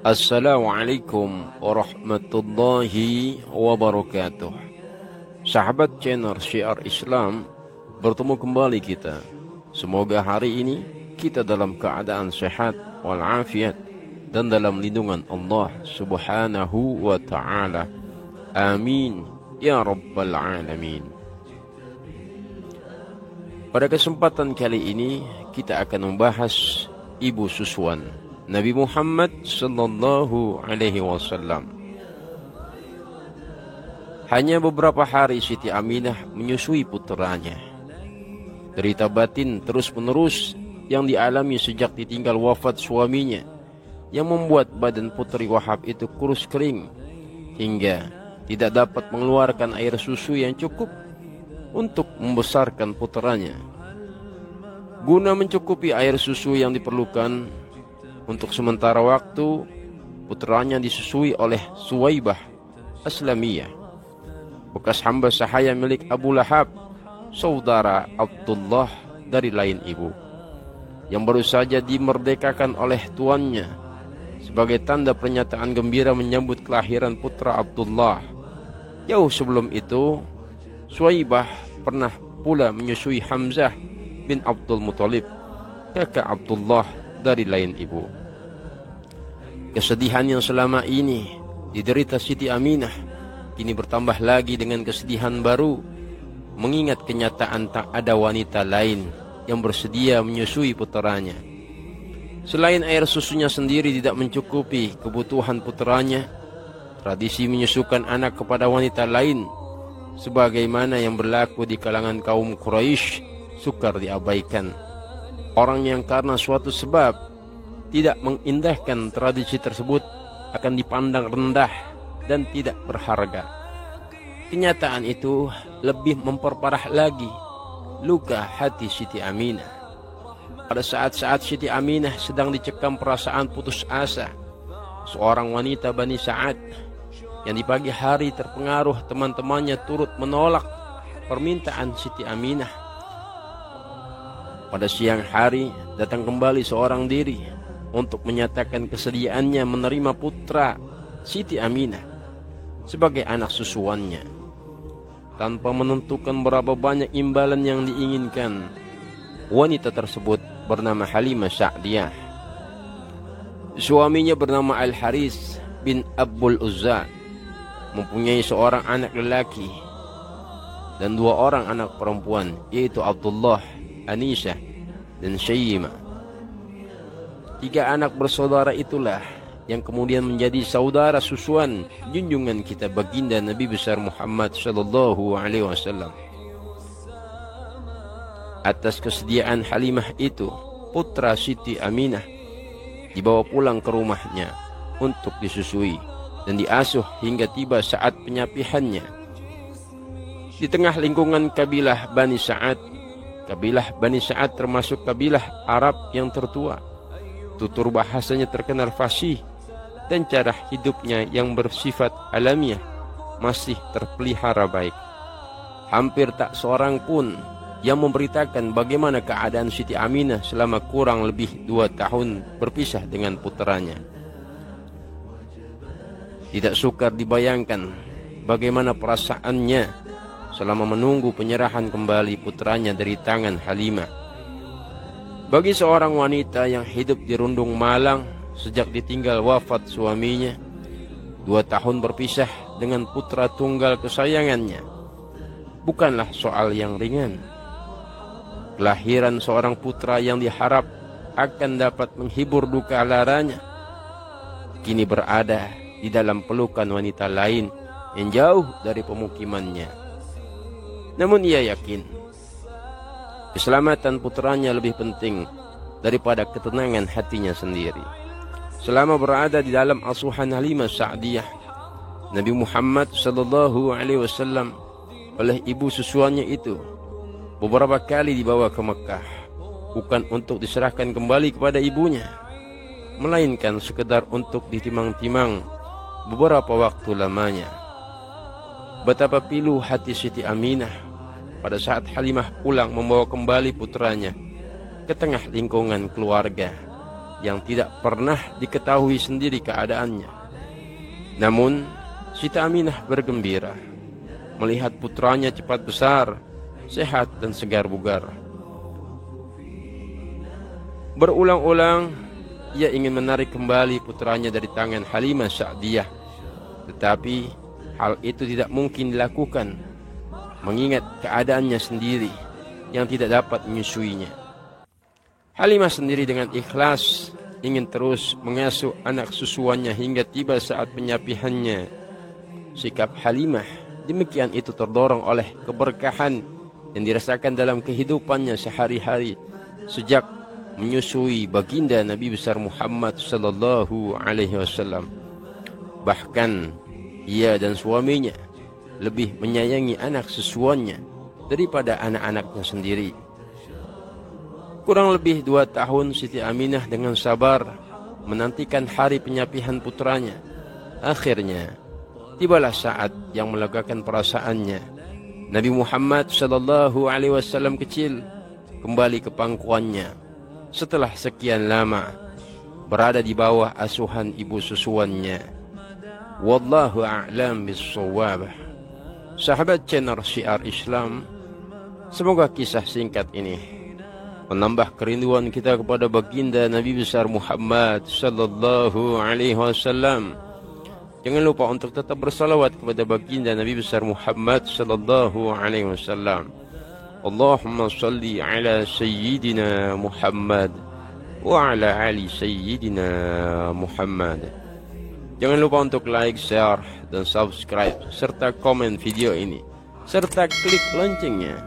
Assalamualaikum warahmatullahi wabarakatuh. Sahabat channel Syiar Islam, bertemu kembali kita. Semoga hari ini kita dalam keadaan sehat walafiat dan dalam lindungan Allah Subhanahu wa ta'ala. Amin ya rabbal alamin. Pada kesempatan kali ini kita akan membahas ibu susuan Nabi Muhammad sallallahu alaihi wasallam. Hanya beberapa hari Siti Aminah menyusui puteranya. Derita batin terus-menerus yang dialami sejak ditinggal wafat suaminya yang membuat badan putri Wahab itu kurus kering hingga tidak dapat mengeluarkan air susu yang cukup untuk membesarkan puteranya. Guna mencukupi air susu yang diperlukan, untuk sementara waktu putranya disusui oleh Suwaibah Aslamiyah, bekas hamba sahaya milik Abu Lahab, saudara Abdullah dari lain ibu, yang baru saja dimerdekakan oleh tuannya sebagai tanda pernyataan gembira menyambut kelahiran putra Abdullah. Jauh sebelum itu, Suwaibah pernah pula menyusui Hamzah bin Abdul Muthalib, kakak Abdullah dari lain ibu. Kesedihan yang selama ini diderita Siti Aminah kini bertambah lagi dengan kesedihan baru, mengingat kenyataan tak ada wanita lain yang bersedia menyusui puteranya. Selain air susunya sendiri tidak mencukupi kebutuhan puteranya, tradisi menyusukan anak kepada wanita lain sebagaimana yang berlaku di kalangan kaum Quraisy sukar diabaikan. Orang yang karena suatu sebab tidak mengindahkan tradisi tersebut akan dipandang rendah dan tidak berharga. Kenyataan itu lebih memperparah lagi luka hati Siti Aminah. Pada saat-saat Siti Aminah sedang dicekam perasaan putus asa, seorang wanita Bani Sa'ad yang di pagi hari terpengaruh teman-temannya turut menolak permintaan Siti Aminah. Pada siang hari datang kembali seorang diri untuk menyatakan kesediaannya menerima putra Siti Aminah sebagai anak susuannya. Tanpa menentukan berapa banyak imbalan yang diinginkan, wanita tersebut bernama Halimah Sa'diyah. Suaminya bernama Al-Haris bin Abdul Uzza, mempunyai seorang anak lelaki dan dua orang anak perempuan, yaitu Abdullah, Anisah, dan Syaimah. Tiga anak bersaudara itulah yang kemudian menjadi saudara susuan junjungan kita baginda Nabi besar Muhammad sallallahu alaihi wasallam. Atas kesediaan Halimah itu, putra Siti Aminah dibawa pulang ke rumahnya untuk disusui dan diasuh hingga tiba saat penyapihannya. Di tengah lingkungan kabilah Bani Sa'ad, kabilah Bani Sa'ad termasuk kabilah Arab yang tertua. Tutur bahasanya terkenal fasih dan cara hidupnya yang bersifat alamiah masih terpelihara baik. Hampir tak seorang pun yang memberitakan bagaimana keadaan Siti Aminah selama kurang lebih 2 tahun berpisah dengan putranya. Tidak sukar dibayangkan bagaimana perasaannya selama menunggu penyerahan kembali putranya dari tangan Halimah. Bagi seorang wanita yang hidup di Rundung Malang sejak ditinggal wafat suaminya, 2 tahun berpisah dengan putra tunggal kesayangannya bukanlah soal yang ringan. Kelahiran seorang putra yang diharap akan dapat menghibur duka laranya kini berada di dalam pelukan wanita lain yang jauh dari pemukimannya. Namun ia yakin keselamatan putranya lebih penting daripada ketenangan hatinya sendiri. Selama berada di dalam asuhan Halimah Sa'diyah, Nabi Muhammad sallallahu alaihi wasallam oleh ibu susuannya itu beberapa kali dibawa ke Mekah, bukan untuk diserahkan kembali kepada ibunya, melainkan sekedar untuk ditimang-timang beberapa waktu lamanya. Betapa pilu hati Siti Aminah pada saat Halimah pulang membawa kembali putranya ke tengah lingkungan keluarga yang tidak pernah diketahui sendiri keadaannya. Namun Siti Aminah bergembira melihat putranya cepat besar, sehat dan segar bugar. Berulang-ulang ia ingin menarik kembali putranya dari tangan Halimah Sa'diyah, tetapi hal itu tidak mungkin dilakukan mengingat keadaannya sendiri yang tidak dapat menyusuinya. Halimah sendiri dengan ikhlas ingin terus mengasuh anak susuannya hingga tiba saat penyapihannya. Sikap Halimah demikian itu terdorong oleh keberkahan yang dirasakan dalam kehidupannya sehari-hari sejak menyusui baginda Nabi besar Muhammad sallallahu alaihi wasallam. Bahkan ia dan suaminya lebih menyayangi anak susuannya daripada anak-anaknya sendiri. Kurang lebih 2 tahun Siti Aminah dengan sabar menantikan hari penyapihan putranya. Akhirnya tibalah saat yang melegakan perasaannya. Nabi Muhammad sallallahu alaihi wasallam kecil kembali ke pangkuannya setelah sekian lama berada di bawah asuhan ibu susuannya. Wallahu a'lam bis-shawab. Sahabat channel Syiar Islam, semoga kisah singkat ini menambah kerinduan kita kepada baginda Nabi besar Muhammad sallallahu alaihi wasallam. Jangan lupa untuk tetap bersalawat kepada baginda Nabi besar Muhammad sallallahu alaihi wasallam. Allahumma salli ala sayyidina Muhammad wa ala ali sayyidina Muhammad. Jangan lupa untuk like, share, dan subscribe serta komen video ini serta klik loncengnya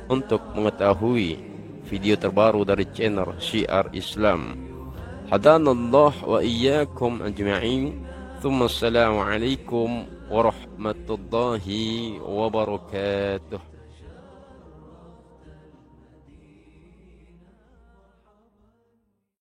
untuk mengetahui video terbaru dari channel Syiar Islam. Hadanallah wa iyyakum ajma'in. Thumma assalamu alaikum warahmatullahi wabarakatuh.